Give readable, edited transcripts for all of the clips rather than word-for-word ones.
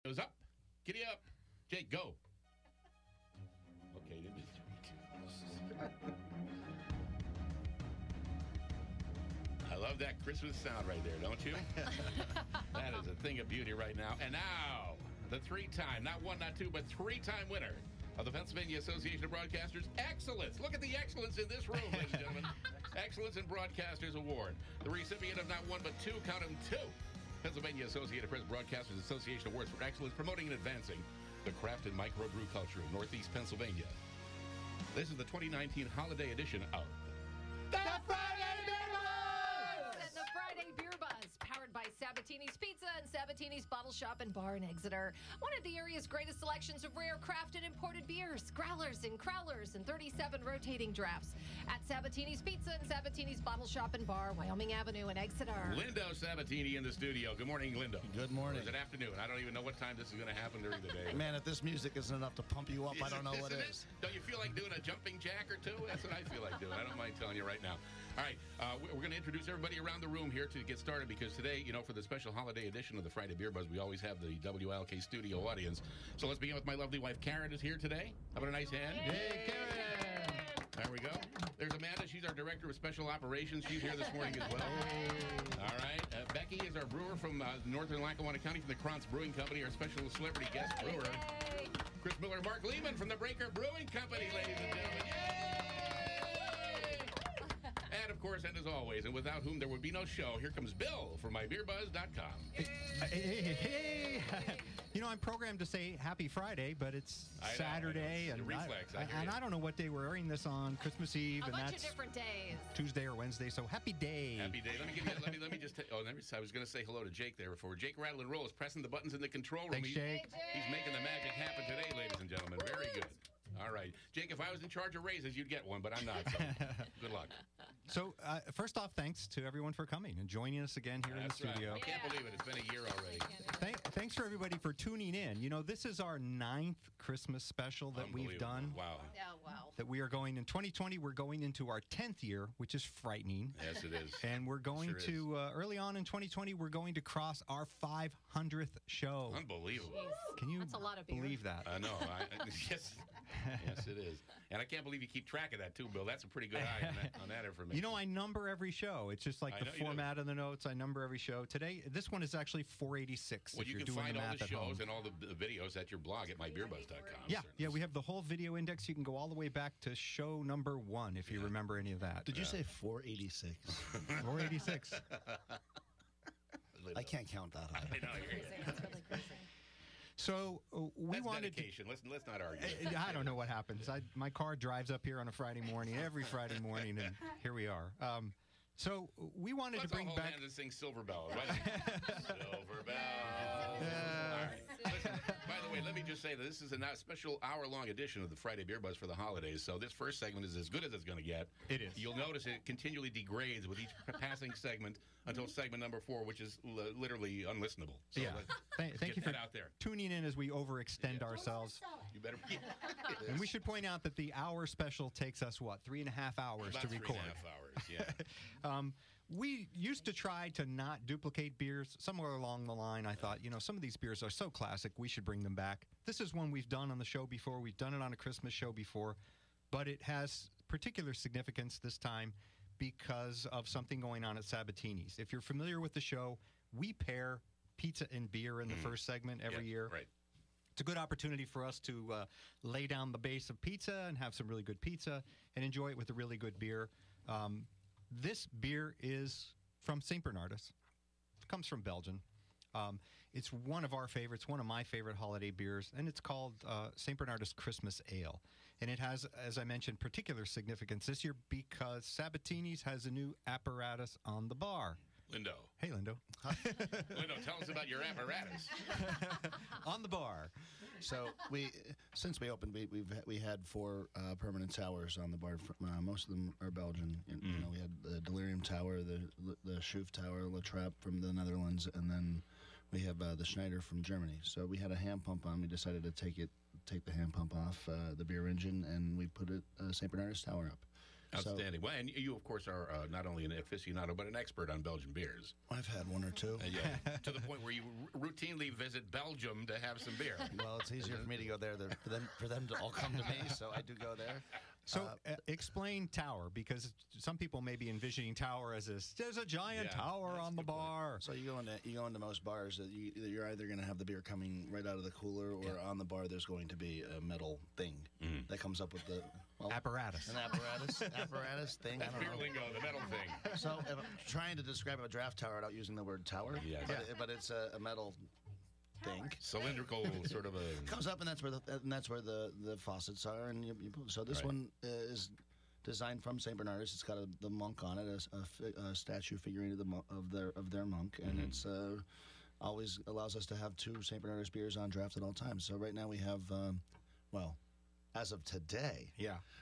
Goes up. Giddy up. Jake, go. Okay, didn't I love that Christmas sound right there, don't you? That is a thing of beauty right now. And now, the three-time, not one, not two, but three-time winner of the Pennsylvania Association of Broadcasters Excellence. Look at the excellence in this room, ladies and gentlemen. Excellence in Broadcasters Award. The recipient of not one, but two, count them, two. Pennsylvania Associated Press Broadcasters Association Awards for excellence, promoting and advancing the craft and microbrew culture in Northeast Pennsylvania. This is the 2019 holiday edition of The Friday BeerBuzz! The Friday BeerBuzz, powered by Sabatini's Pizza and Sabatini's Bottle Shop and Bar in Exeter. One of the area's greatest selections of rare craft and imported beers, growlers and crowlers, and 37 rotating drafts at Sabatini's Pizza and Sabatini's Bottle Shop and Bar, Wyoming Avenue in Exeter. Lindo Sabatini in the studio. Good morning, Lindo. Good morning. Or is it afternoon? I don't even know what time this is going to happen during the day. Man, if this music isn't enough to pump you up, I don't know what is. Don't you feel like doing a jumping jack or two? That's what I feel like doing. I don't mind telling you right now. All right, we're going to introduce everybody around the room here to get started because today, you know, for the special holiday edition of the Friday Beer Buzz, we always have the WILK studio audience. So let's begin with my lovely wife, Karen, is here today. How about a nice hand? Hey, Karen! There we go. There's Amanda. She's our Director of Special Operations. She's here this morning as well. All right. Becky is our brewer from northern Lackawanna County from the Krantz Brewing Company, our special celebrity guest brewer. Chris Miller, Mark Lehman from the Breaker Brewing Company, ladies and gentlemen. Yay! And, of course, and as always, and without whom there would be no show, here comes Bill from mybeerbuzz.com. Hey. You know, I'm programmed to say Happy Friday, but it's Saturday, and reflex. I don't know what day we're airing this on, Christmas Eve, and that's of different days. Tuesday or Wednesday. So happy day. Happy day. Let me give you. Let me just. I was going to say hello to Jake there before. Jake Rattle and Roll is pressing the buttons in the control room. Thanks, Jake. He's making the magic happen today, ladies and gentlemen. Very good. All right, Jake. If I was in charge of raises, you'd get one, but I'm not. So good luck. So first off, thanks to everyone for coming and joining us again here in the studio. Right. I can't believe it. It's been a year already. Thanks for everybody for tuning in. You know, this is our 9th Christmas special that we've done. Wow. Yeah, wow. That we are going in 2020. We're going into our 10th year, which is frightening. Yes, it is. And we're going to early on in 2020. We're going to cross our 500th show. Unbelievable. Jeez. Can you That's a lot of beer. believe that? I know. Yes, it is. And I can't believe you keep track of that too, Bill. That's a pretty good eye on that information. You know, I number every show. It's just like the format of the notes. I number every show. Today, this one is actually 486. Well, you can find all the shows and all the videos at your blog at mybeerbuzz.com. Yeah, we have the whole video index. You can go all the way back to show number 1 if you remember any of that. Did you say 486? 486. I can't count that high. I know. That's really crazy. So we wanted dedication. Let's not argue. I don't know what happens. My car drives up here on a Friday morning, every Friday morning, and here we are. So we wanted to bring back. Let's sing Silver Bells. Silver Bells. All right. Listen, by the way, let me just say that this is a special hour-long edition of the Friday Beer Buzz for the holidays. So this first segment is as good as it's going to get. It is. You'll notice it continually degrades with each passing segment until segment number 4, which is literally unlistenable. So yeah. Thank you for out there. tuning in as we overextend ourselves. You better. And we should point out that the hour special takes us, 3.5 hours About to record? 3.5 hours, yeah. We used to try to not duplicate beers. Somewhere along the line, I thought, some of these beers are so classic, we should bring them back. This is one we've done on the show before. We've done it on a Christmas show before. But it has particular significance this time because of something going on at Sabatini's. If you're familiar with the show, we pair pizza and beer in the first segment every year. Right. It's a good opportunity for us to lay down the base of pizza and have some really good pizza and enjoy it with a really good beer. This beer is from St. Bernardus. It comes from Belgium. It's one of our favorites, one of my favorite holiday beers, and it's called St. Bernardus Christmas Ale. And it has, as I mentioned, particular significance this year because Sabatini's has a new apparatus on the bar. Lindo. Hey, Lindo. Lindo, tell us about your apparatus. On the bar. So since we opened, we had 4 permanent towers on the bar. Most of them are Belgian. We had the Delirium Tower, the Schoof Tower, La Trappe from the Netherlands, and then we have the Schneider from Germany. So we had a hand pump on. We decided to take the hand pump off the beer engine, and we put St. Bernardus Tower up. Outstanding. Well, and you, of course, are not only an aficionado, but an expert on Belgian beers. I've had one or two. Yeah, to the point where you routinely visit Belgium to have some beer. Well, it's easier for me to go there than for them to all come to me, so I do go there. So explain tower, because some people may be envisioning tower as there's a giant tower on the bar. So you go into most bars that you're either going to have the beer coming right out of the cooler, or on the bar there's going to be a metal thing that comes up with the apparatus. An apparatus thing. That's I don't beer know. lingo, the metal thing. So if I'm trying to describe a draft tower without using the word tower, but it's a metal thing. Cylindrical sort of a Comes up, and that's where the faucets are, and you put, so this one is designed from St. Bernardus. It's got the monk on it, a statue figurine of their monk, and it's always allows us to have 2 St. Bernardus beers on draft at all times. So right now we have as of today,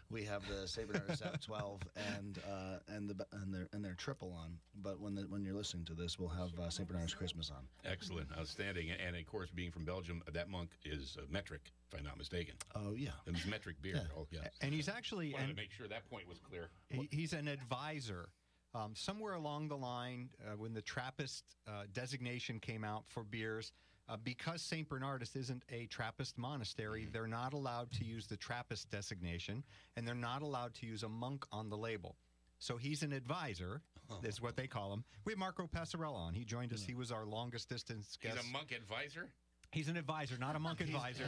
we have the St. Bernardus Ave 12 and their triple on. But when you're listening to this, we'll have St. Bernardus Christmas on. excellent, outstanding, and of course, being from Belgium, that monk is metric, if I'm not mistaken. Oh yeah, It's metric beer. Yeah. Oh yeah. And he's actually Wanted to make sure that point was clear. he's an advisor. Somewhere along the line, when the Trappist designation came out for beers, because St. Bernardus isn't a Trappist monastery, they're not allowed to use the Trappist designation, and they're not allowed to use a monk on the label. So he's an advisor, is what they call him. We have Marco Passarella on. He joined us. He was our longest distance guest. He's a monk advisor? He's an advisor, not a monk advisor.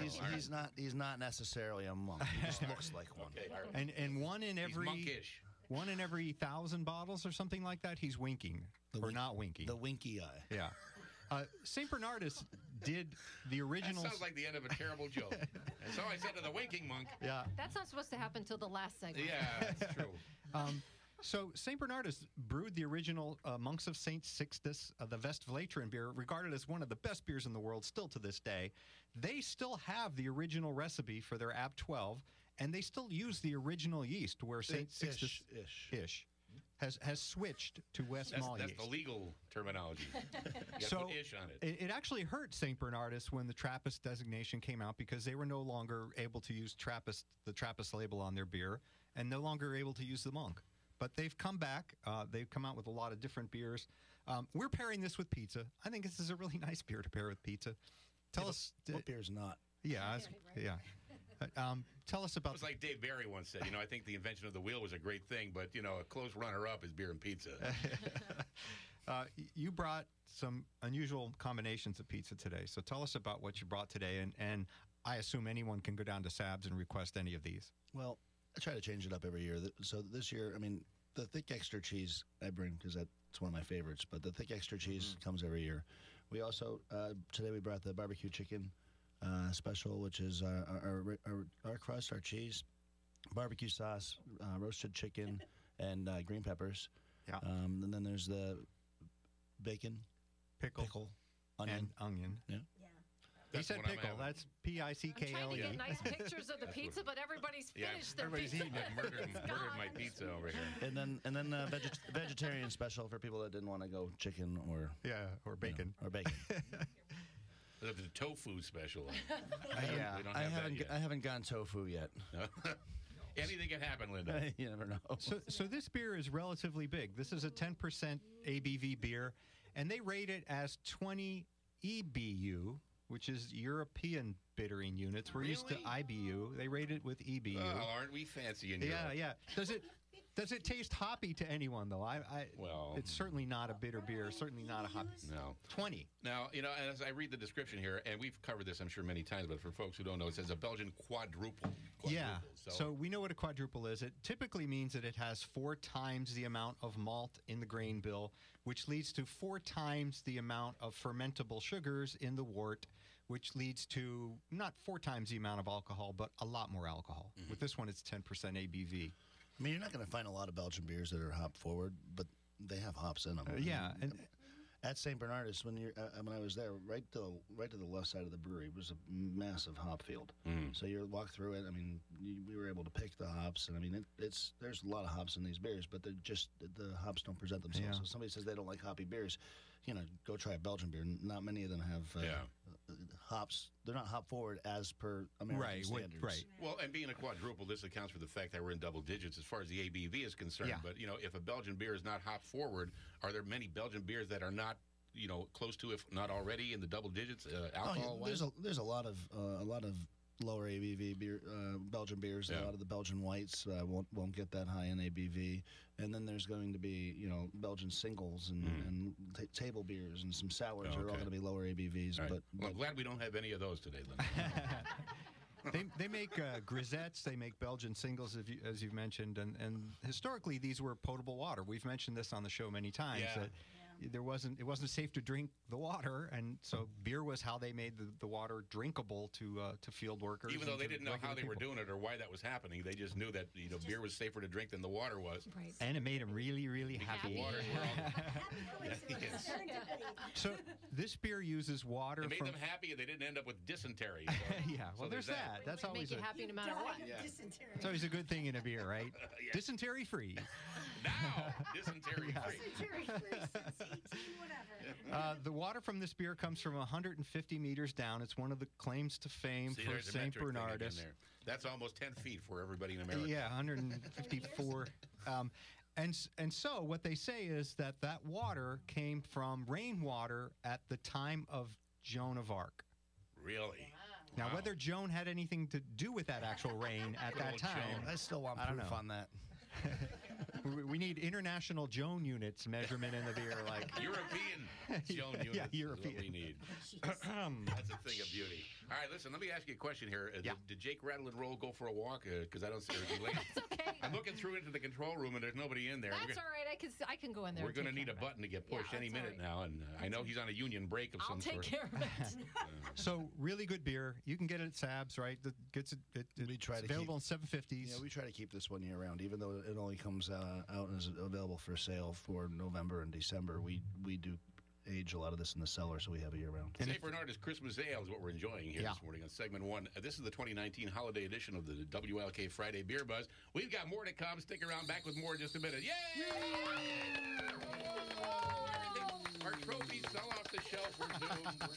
He's not necessarily a monk. He just looks like one. Okay, all right. And one in He's every monkish. 1,000 bottles or something like that, he's winking or not winking. The winky eye. Yeah. St. Bernardus did the original. That sounds like the end of a terrible joke. And so I said to the winking monk. Yeah. That's not supposed to happen till the last segment. Yeah, that's true. So St. Bernardus brewed the original Monks of St. Sixtus, the Westvleteren beer, regarded as one of the best beers in the world still to this day. They still have the original recipe for their AB 12, and they still use the original yeast, where St. Sixtus has switched to West Mall yeast. That's the legal terminology. You got to put ish on it. It actually hurt St. Bernardus when the Trappist designation came out, because they were no longer able to use the Trappist label on their beer, and no longer able to use the monk. But they've come back. They've come out with a lot of different beers. We're pairing this with pizza. I think this is a really nice beer to pair with pizza. Tell us. What beer's not? Tell us about. It was like Dave Barry once said. I think the invention of the wheel was a great thing, but a close runner-up is beer and pizza. You brought some unusual combinations of pizza today. So tell us about what you brought today, and I assume anyone can go down to Sab's and request any of these. Well, I try to change it up every year. So this year, the thick extra cheese I bring, because that's one of my favorites, but the thick extra cheese comes every year. We also, today we brought the barbecue chicken special, which is our crust, our cheese, barbecue sauce, roasted chicken, and green peppers. Yeah. And then there's the bacon, pickle, onion. and onion. Yeah. He said pickle. That's P-I-C-K-L-E. I'm trying to get nice pictures of the pizza, but everybody's finished their everybody's pizza. eating it. Murdered my pizza over here. And then vegetarian special for people that didn't want to go chicken or bacon. or bacon. The tofu special. Yeah. We don't have I haven't gone tofu yet. Anything can happen, Linda. You never know. So this beer is relatively big. This is a 10% ABV beer, and they rate it as 20 EBU, which is European bittering units. We're used to IBU. They rate it with EBU. Oh, aren't we fancy in Europe? Yeah. Does it taste hoppy to anyone, though? Well, it's certainly not a bitter beer. Certainly not a hoppy. No. 20. Now, as I read the description here, and we've covered this, I'm sure, many times, but for folks who don't know, it says a Belgian quadruple. Yeah. So we know what a quadruple is. It typically means that it has 4 times the amount of malt in the grain bill, which leads to 4 times the amount of fermentable sugars in the wort, which leads to not 4 times the amount of alcohol, but a lot more alcohol. Mm-hmm. With this one, it's 10% ABV. You're not going to find a lot of Belgian beers that are hop forward, but they have hops in them. And at St. Bernardus, when I was there, right to the left side of the brewery was a massive hop field. So you walk through it. We were able to pick the hops, and there's a lot of hops in these beers, but the hops don't present themselves. Yeah. So if somebody says they don't like hoppy beers, go try a Belgian beer. Not many of them have hops. They're not hop forward as per American standards. Right. Well, and being a quadruple, this accounts for the fact that we're in double digits as far as the ABV is concerned. Yeah. But, if a Belgian beer is not hop forward, are there many Belgian beers that are not, close to, if not already, in the double digits alcohol-wise? There's a lot of lower ABV beer, Belgian beers. Yeah. A lot of the Belgian whites won't get that high in ABV, and then there's going to be Belgian singles and table beers and some sours are all going to be lower ABVs. All right. But I'm glad we don't have any of those today, Lynn. They make grisettes. They make Belgian singles, as you've mentioned, and historically these were potable water. We've mentioned this on the show many times. Yeah. That it wasn't safe to drink the water, and so beer was how they made the water drinkable to field workers. Even though and they to didn't know how they regular were people. doing it or why that was happening, they just knew that beer was safer to drink than the water was. Right. And it made them really, really happy. The waters were all, Yes. So this beer uses water it made from. them happy and they didn't end up with dysentery. So, Yeah, well, so there's that. That's Make always you happy no matter what. Yeah. it's always a good thing in a beer, right? Yeah. Dysentery free. Now, dysentery free. The water from this beer comes from 150 meters down. It's one of the claims to fame See, for there's a St. metric thing again Bernardus. there. That's almost 10 feet for everybody in America. Yeah, 154. And so what they say is that water came from rainwater at the time of Joan of Arc. Really? Now, Wow. whether Joan had anything to do with that actual rain at Good that old time, Joan. I still want I don't proof know. on that. we need international Joan units measurement in the beer. Like, European Joan units Yeah, is what European. we need. That's a thing of beauty. All right, listen, let me ask you a question here. Yeah. Did Jake Rattle and Roll go for a walk? Because I don't see her late. It's okay. I'm looking through into the control room, and there's nobody in there. That's all right. I can go in there. We're and going to take need a care of it. button to get Yeah, pushed any that's all minute right. now, and I know he's on a union break of I'll some take sort. care of it. so really good beer. You can get it at Sab's, right? It's We try to available in keep- 750s. Yeah, we try to keep this one year round, even though it only comes out and is available for sale for November and December. We do age a lot of this in the cellar, so we have it year round. St. Bernardus Christmas Ale is what we're enjoying here Yeah. this morning on segment one. This is the 2019 holiday edition of the WILK Friday Beer Buzz. We've got more to come. Stick around. Back with more in just a minute. Yay! Our trophies fell off the shelf. We're doomed.